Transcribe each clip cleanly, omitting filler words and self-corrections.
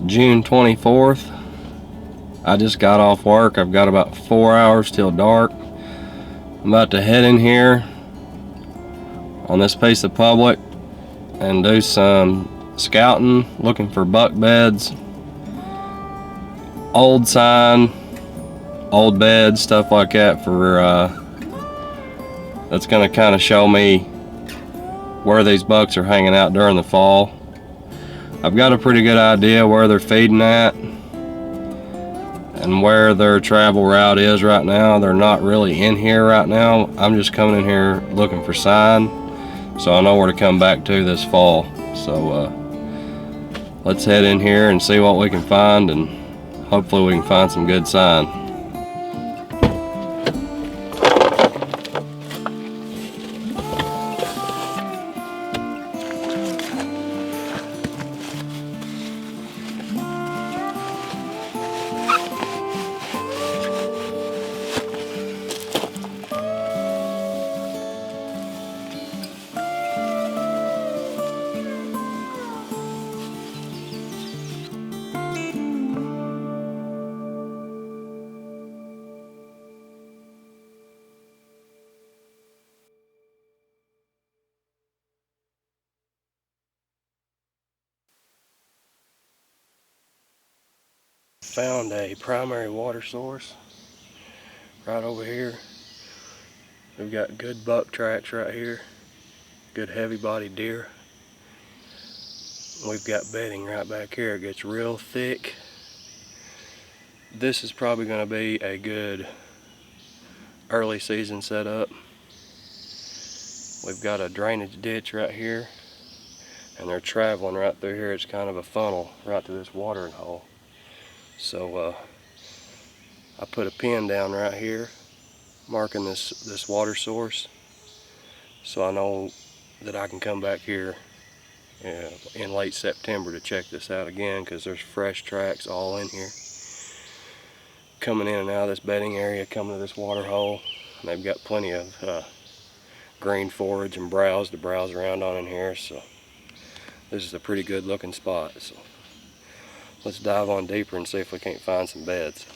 June 24th. I just got off work. I've got about 4 hours till dark. I'm about to head in here on this piece of public and do some scouting, looking for buck beds, old sign, old beds, stuff like that that's gonna kind of show me where these bucks are hanging out during the fall. I've got a pretty good idea where they're feeding at and where their travel route is right now. They're not really in here right now. I'm just coming in here looking for sign, so I know where to come back to this fall. So let's head in here and see what we can find, and hopefully we can find some good sign. Found a primary water source right over here. We've got good buck tracks right here, good heavy bodied deer. We've got bedding right back here. It gets real thick. This is probably going to be a good early season setup. We've got a drainage ditch right here, and they're traveling right through here. It's kind of a funnel right through this watering hole. So I put a pin down right here marking this water source, so I know that I can come back here in late September to check this out again, because there's fresh tracks all in here coming in and out of this bedding area, coming to this water hole. And they've got plenty of green forage and browse to browse around on in here, so this is a pretty good looking spot. So let's dive on deeper and see if we can't find some beds.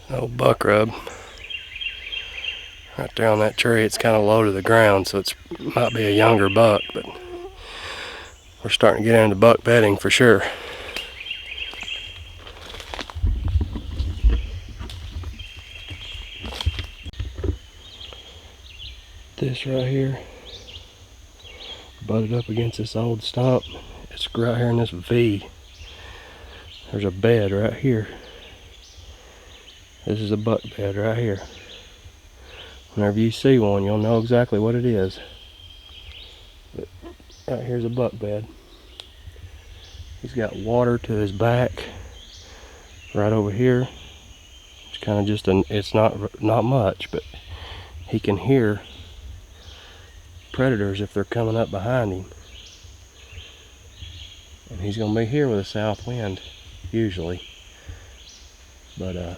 Old buck rub right there on that tree. It's kind of low to the ground, so it might be a younger buck, but we're starting to get into buck bedding for sure. This right here, butted up against this old stump. It's right here in this V. There's a bed right here. This is a buck bed right here. Whenever you see one, you'll know exactly what it is. But right here's a buck bed. He's got water to his back right over here. It's kind of just it's not much, but he can hear predators if they're coming up behind him. And he's gonna be here with a south wind usually, but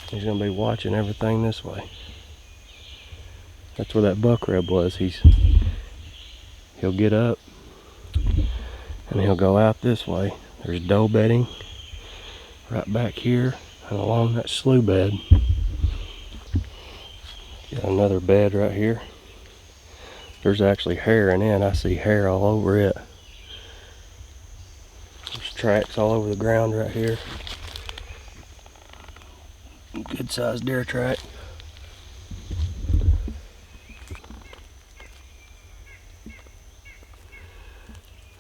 he's gonna be watching everything this way. That's where that buck rub was. He'll get up and he'll go out this way. There's doe bedding right back here and along that slough bed. Got another bed right here. There's actually hair in. I see hair all over it. There's tracks all over the ground right here. Good sized deer track.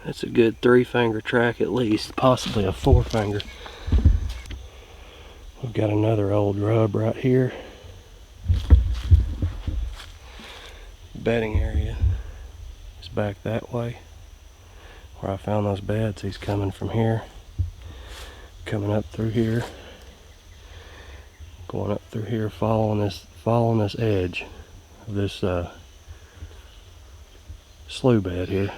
That's a good 3-finger track at least, possibly a 4-finger. We've got another old rub right here. Bedding area is back that way where I found those beds. He's coming from here, coming up through here, going up through here, following this edge of this slough bed here.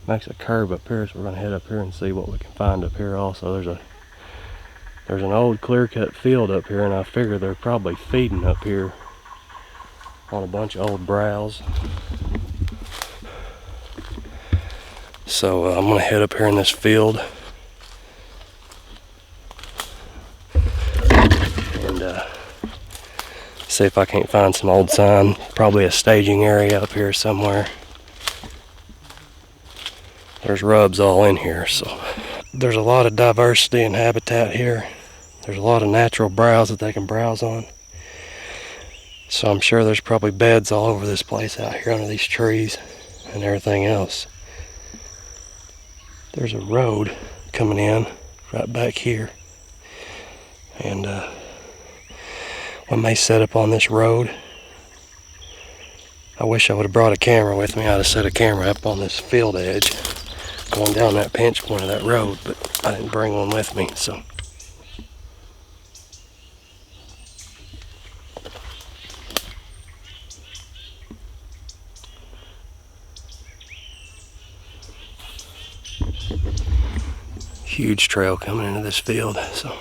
Makes a curve up here, so we're gonna head up here and see what we can find up here. Also, there's an old clear-cut field up here, and I figure they're probably feeding up here on a bunch of old browse. So I'm gonna head up here in this field and see if I can't find some old sign. Probably a staging area up here somewhere. There's rubs all in here, so there's a lot of diversity and habitat here. There's a lot of natural browse that they can browse on. So I'm sure there's probably beds all over this place out here under these trees and everything else. There's a road coming in right back here, and we may set up on this road. I wish I would have brought a camera with me. I'd have set a camera up on this field edge going down that pinch point of that road, but I didn't bring one with me, so. Huge trail coming into this field, so.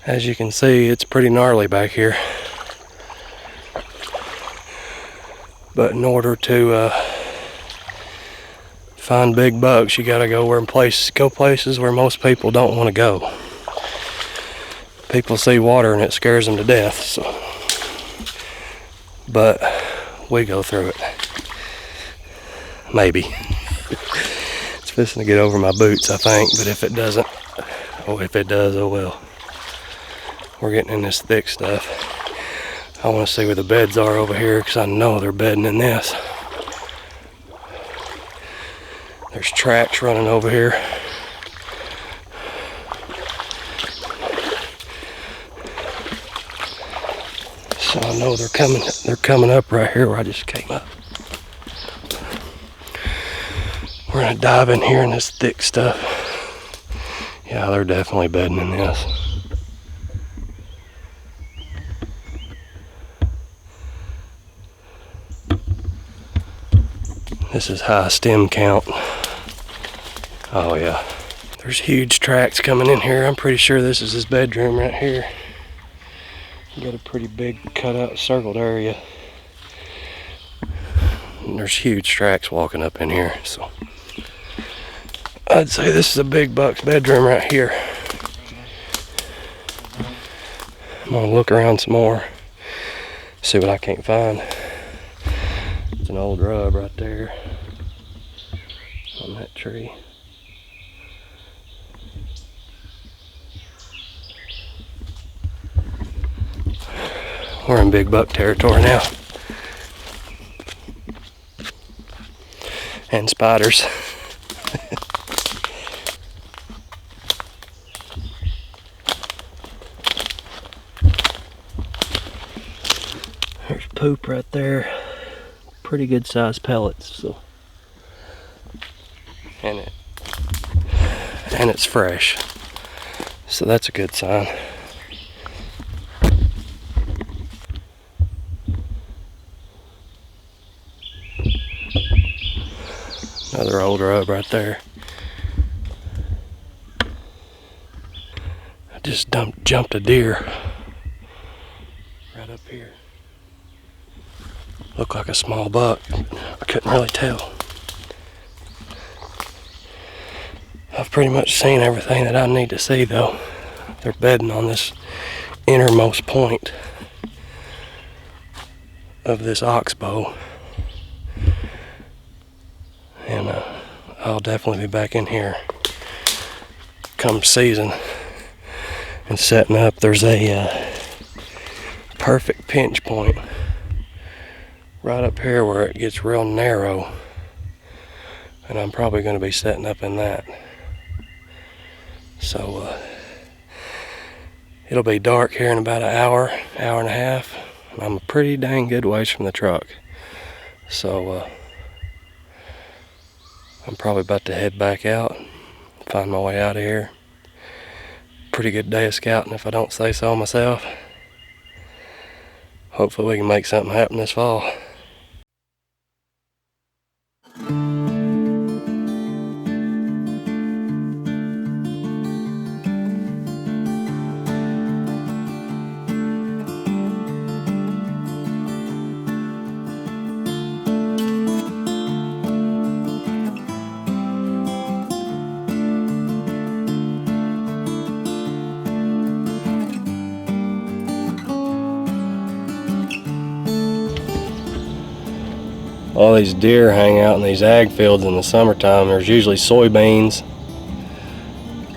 As you can see, it's pretty gnarly back here. But in order to find big bucks, you gotta go places where most people don't want to go. People see water and it scares them to death, so. But we go through it. Maybe. It's fixing to get over my boots, I think, but if it doesn't, if it does, oh well. We're getting in this thick stuff. I want to see where the beds are over here, because I know they're bedding in this. There's tracks running over here. So I know they're coming up right here where I just came up. We're gonna dive in here in this thick stuff. Yeah, they're definitely bedding in this. This is high stem count. Oh yeah. There's huge tracks coming in here. I'm pretty sure this is his bedroom right here. Got a pretty big cutout circled area. And there's huge tracks walking up in here, so I'd say this is a big buck's bedroom right here. I'm gonna look around some more, see what I can't find. It's an old rub right there on that tree. We're in big buck territory now. And spiders. There's poop right there. Pretty good sized pellets, so. And it's fresh. So that's a good sign. Another old rub right there. I just jumped a deer right up here. Looked like a small buck. I couldn't really tell. I've pretty much seen everything that I need to see though. They're bedding on this innermost point of this oxbow. And I'll definitely be back in here come season and setting up. There's a perfect pinch point right up here where it gets real narrow, and I'm probably going to be setting up in that. So it'll be dark here in about an hour and a half, and I'm a pretty dang good ways from the truck. So I'm probably about to head back out, find my way out of here. Pretty good day of scouting if I don't say so myself. hopefully we can make something happen this fall. All these deer hang out in these ag fields in the summertime. There's usually soybeans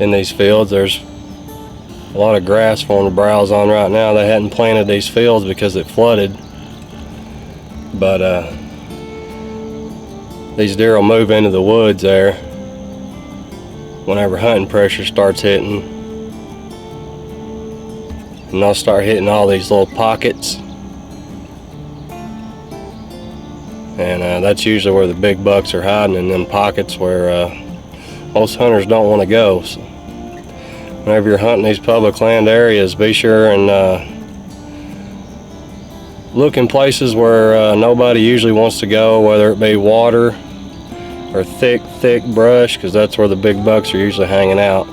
in these fields. There's a lot of grass for them to browse on right now. They hadn't planted these fields because it flooded. But these deer will move into the woods there whenever hunting pressure starts hitting. And they'll start hitting all these little pockets. And that's usually where the big bucks are hiding, in them pockets where most hunters don't want to go. So whenever you're hunting these public land areas, be sure and look in places where nobody usually wants to go, whether it be water or thick brush, because that's where the big bucks are usually hanging out.